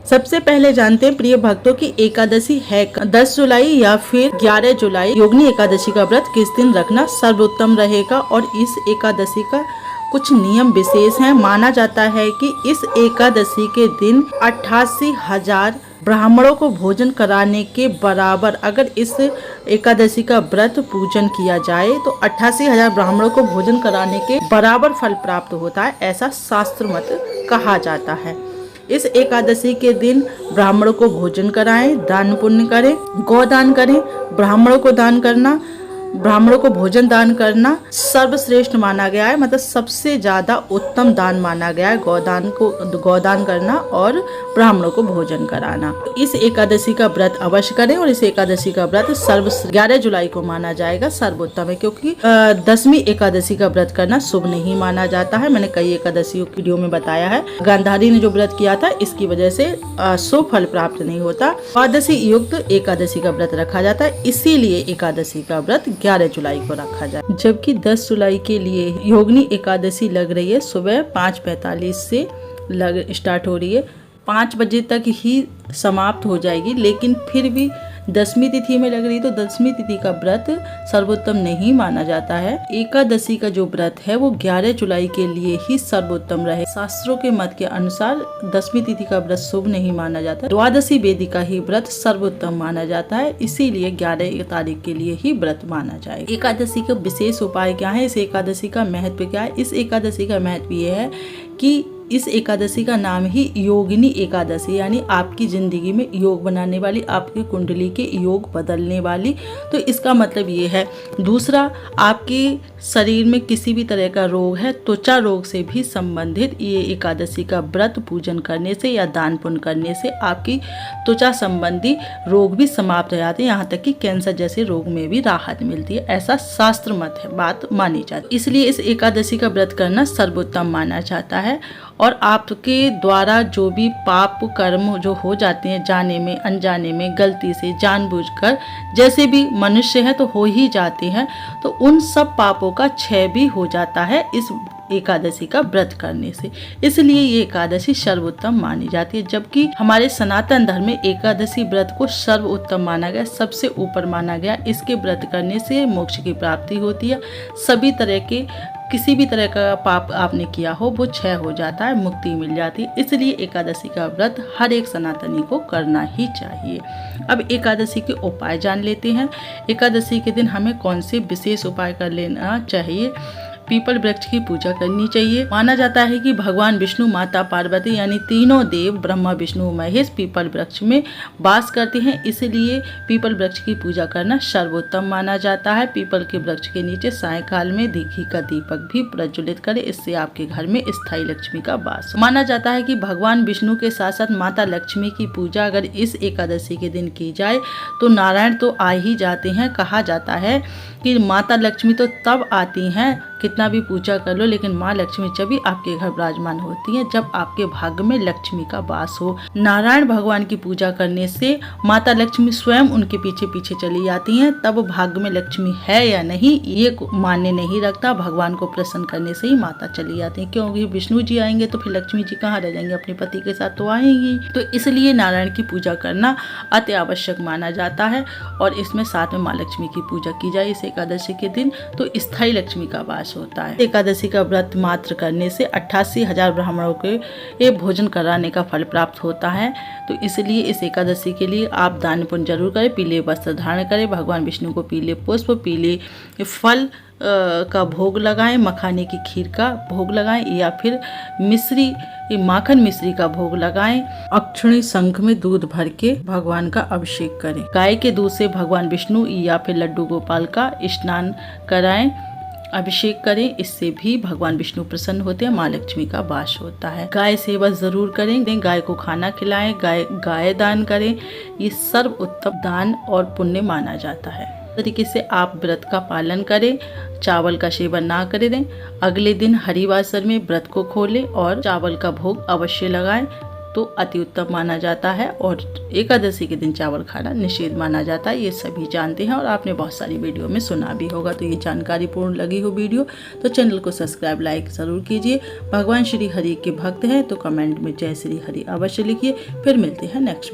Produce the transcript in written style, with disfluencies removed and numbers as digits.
सबसे पहले जानते हैं प्रिय भक्तों की एकादशी है 10 जुलाई या फिर 11 जुलाई। योगिनी एकादशी का व्रत किस दिन रखना सर्वोत्तम रहेगा और इस एकादशी का कुछ नियम विशेष हैं। माना जाता है कि इस एकादशी के दिन 88,000 ब्राह्मणों को भोजन कराने के बराबर अगर इस एकादशी का व्रत पूजन किया जाए तो 88,000 ब्राह्मणों को भोजन कराने के बराबर फल प्राप्त होता है, ऐसा शास्त्र मत कहा जाता है। इस एकादशी के दिन ब्राह्मणों को भोजन कराएं, दान पुण्य करें, गौदान करें। ब्राह्मणों को दान करना, ब्राह्मणों को भोजन दान करना सर्वश्रेष्ठ माना गया है, मतलब सबसे ज्यादा उत्तम दान माना गया है गौदान करना और ब्राह्मणों को भोजन कराना। इस एकादशी का व्रत अवश्य करें और इस एकादशी का व्रत 11 जुलाई को माना जाएगा सर्वोत्तम है, क्योंकि 10वीं एकादशी का व्रत करना शुभ नहीं माना जाता है। मैंने कई एकादशियों वीडियो में बताया है। गांधारी ने जो व्रत किया था इसकी वजह से शुभ फल प्राप्त नहीं होता। द्वादशी युक्त एकादशी का व्रत रखा जाता है, इसीलिए एकादशी का व्रत 11 जुलाई को रखा जाए। जबकि 10 जुलाई के लिए योगिनी एकादशी लग रही है, सुबह 5:45 से स्टार्ट हो रही है, 5 बजे तक ही समाप्त हो जाएगी। लेकिन फिर भी 10वीं तिथि में लग रही तो 10वीं तिथि का व्रत सर्वोत्तम नहीं माना जाता है। एकादशी का जो व्रत है वो 11 जुलाई के लिए ही सर्वोत्तम रहे। शास्त्रों के मत के अनुसार 10वीं तिथि का व्रत शुभ नहीं माना जाता, द्वादशी वेदी का ही व्रत सर्वोत्तम माना जाता है, इसीलिए 11 तारीख के लिए ही व्रत माना जाए। एकादशी का विशेष उपाय क्या है, इस एकादशी का महत्व क्या है? इस एकादशी का महत्व ये है कि इस एकादशी का नाम ही योगिनी एकादशी, यानी आपकी जिंदगी में योग बनाने वाली, आपकी कुंडली के योग बदलने वाली। तो इसका मतलब ये है। दूसरा, आपके शरीर में किसी भी तरह का रोग है, त्वचा रोग से भी संबंधित ये एकादशी का व्रत पूजन करने से या दान पुण्य करने से आपकी त्वचा संबंधी रोग भी समाप्त हो जाते हैं, यहाँ तक कि कैंसर जैसे रोग में भी राहत मिलती है, ऐसा शास्त्र मत है, बात मानी जाती है। इसलिए इस एकादशी का व्रत करना सर्वोत्तम माना जाता है। और आपके द्वारा जो भी पाप कर्म जो हो जाते हैं, जाने में, अनजाने में, गलती से, जानबूझकर, जैसे भी मनुष्य है तो हो ही जाते हैं, तो उन सब पापों का क्षय भी हो जाता है इस एकादशी का व्रत करने से। इसलिए ये एकादशी सर्वोत्तम मानी जाती है। जबकि हमारे सनातन धर्म में एकादशी व्रत को सर्वोत्तम माना गया, सबसे ऊपर माना गया। इसके व्रत करने से मोक्ष की प्राप्ति होती है, सभी तरह के किसी भी तरह का पाप आपने किया हो वो क्षय हो जाता है, मुक्ति मिल जाती है। इसलिए एकादशी का व्रत हर एक सनातनी को करना ही चाहिए। अब एकादशी के उपाय जान लेते हैं। एकादशी के दिन हमें कौन से विशेष उपाय कर लेना चाहिए? पीपल वृक्ष की पूजा करनी चाहिए। माना जाता है कि भगवान विष्णु, माता पार्वती यानी तीनों देव ब्रह्मा विष्णु महेश पीपल वृक्ष में वास करते हैं, इसलिए पीपल वृक्ष की पूजा करना सर्वोत्तम माना जाता है। पीपल के वृक्ष के नीचे सायंकाल में घी का दीपक भी प्रज्वलित करें, इससे आपके घर में स्थायी लक्ष्मी का वास। माना जाता है कि भगवान विष्णु के साथ साथ माता लक्ष्मी की पूजा अगर इस एकादशी के दिन की जाए तो नारायण तो आ ही जाते हैं। कहा जाता है कि माता लक्ष्मी तो तब आती हैं, कितना भी पूजा कर लो, लेकिन माँ लक्ष्मी जब भी आपके घर विराजमान होती हैं जब आपके भाग्य में लक्ष्मी का वास हो। नारायण भगवान की पूजा करने से माता लक्ष्मी स्वयं उनके पीछे पीछे चली जाती हैं, तब भाग्य में लक्ष्मी है या नहीं ये मान्य नहीं रखता। भगवान को प्रसन्न करने से ही माता चली जाती है, क्योंकि विष्णु जी आएंगे तो फिर लक्ष्मी जी कहाँ रह जाएंगे, अपने पति के साथ तो आएंगी। तो इसलिए नारायण की पूजा करना अति आवश्यक माना जाता है और इसमें साथ में माँ लक्ष्मी की पूजा की जाए इस एकादशी के दिन तो स्थायी लक्ष्मी का वास होता है। एकादशी का व्रत मात्र करने से 88,000 ब्राह्मणों के भोजन कराने का फल प्राप्त होता है। तो इसलिए इस एकादशी के लिए आप दान पुण्य जरूर करें, पीले वस्त्र धारण करें, भगवान विष्णु को पीले पुष्प, पीले फल का भोग लगाएं, मखाने की खीर का भोग लगाएं या फिर माखन मिश्री का भोग लगाएं। अक्षणी शंख में दूध भर के भगवान का अभिषेक करें। गाय के दूध से भगवान विष्णु या फिर लड्डू गोपाल का स्नान कराएं, अभिषेक करें, इससे भी भगवान विष्णु प्रसन्न होते हैं, माँ लक्ष्मी का वास होता है। गाय सेवा जरूर करें, गाय को खाना खिलाएं, गाय दान करें, ये सर्व उत्तम दान और पुण्य माना जाता है। तरीके से आप व्रत का पालन करें, चावल का सेवन ना करें। अगले दिन हरिवासर में व्रत को खोलें और चावल का भोग अवश्य लगाएं। तो अति उत्तम माना जाता है और एकादशी के दिन चावल खाना निषेध माना जाता है। ये सभी जानते हैं और आपने बहुत सारी वीडियो में सुना भी होगा। तो ये जानकारी पूर्ण लगी हो वीडियो तो चैनल को सब्सक्राइब लाइक ज़रूर कीजिए। भगवान श्री हरि के भक्त हैं तो कमेंट में जय श्री हरि अवश्य लिखिए। फिर मिलते हैं नेक्स्ट